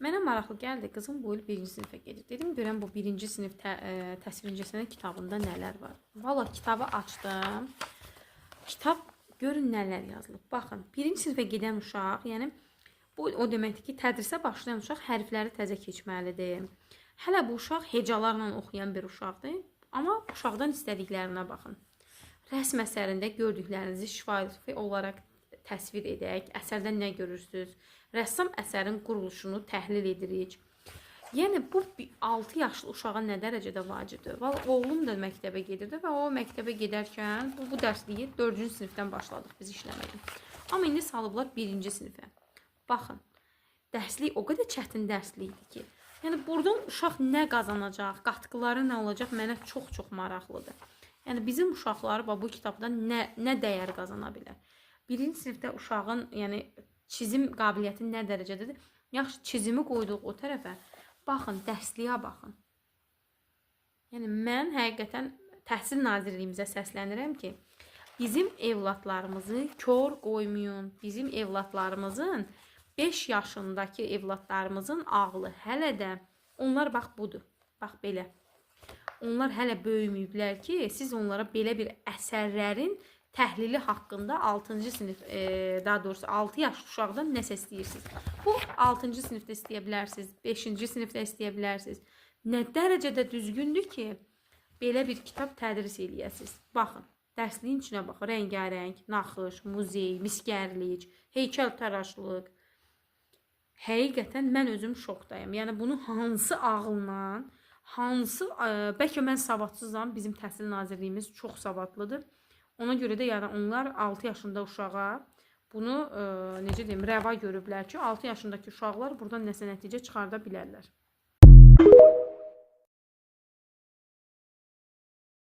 Mənə maraqlı gəldi. Qızım bu il 1-ci sinifə gedir. Dedim, görəm bu 1-ci sinif təsvir incəsənət kitabında nələr var. Valla kitabı açdım. Kitab görün nələr yazılıb. Baxın, 1-ci sinifə gedən uşaq, yəni bu o deməkdir ki, tədrisə başlayan uşaq hərfləri təzə keçməlidir. Hələ bu uşaq hecalarla oxuyan bir uşaqdır. Amma uşaqdan istədiklərinə baxın. Rəsm əsərində gördüklərinizi şifahi olaraq təsvir edək. Əsərdən nə görürsünüz? Rəssam əsərin quruluşunu təhlil edirik. Yəni bu 6 yaşlı uşağa nə dərəcədə vacibdir? Valla oğlum da məktəbə gedirdi və o məktəbə gedərkən bu dərsliyi 4-cü sinifdən başladıq biz işləməyə. Amma indi salıblar 1-ci sinifə. Baxın, dərslik o qədər çətin dərslikdir ki, yəni buradan uşaq nə qazanacaq, qatqıları nə olacaq mənə çox maraqlıdır. Yəni bizim uşaqlar bu kitabdan nə dəyər qazana bilər? 1-ci sinifdə uşağın, yəni çizim qabiliyyəti nə dərəcədədir? Yaxşı, çizimi qoyduq o tərəfə. Baxın, dərsliyə baxın. Yəni mən həqiqətən Təhsil Nazirliyimizə səslənirəm ki, bizim evladlarımızı kör qoymayın. Bizim evladlarımızın 5 yaşındakı evladlarımızın ağlı hələ də onlar bax budur. Bax belə. Onlar hələ böyüməyiblər ki, siz onlara belə bir əsərlərin təhlili haqqında 6-cı sinif, daha doğrusu 6 yaş uşaqdan nəsə istəyirsiniz. Bu 6-cı sinifdə istəyə bilərsiniz, 5-ci sinifdə istəyə bilərsiniz. Nə dərəcədə düzgündür ki, belə bir kitab tədris eləyəsiniz. Baxın, dərsliyin içinə baxın, rəngarəng, naxış, muzey, miskərlik, heykəltaraşlıq. Həqiqətən mən özüm şokdayım. Yəni bunu hansı ağılla, bəlkə mən savadsızam, bizim Təhsil Nazirliyimiz çox savadlıdır. Ona görə də yəni onlar 6 yaşında uşağa bunu necə deyim, rəva görüblər ki, 6 yaşındakı uşaqlar buradan nəsə nəticə çıxarda bilərlər.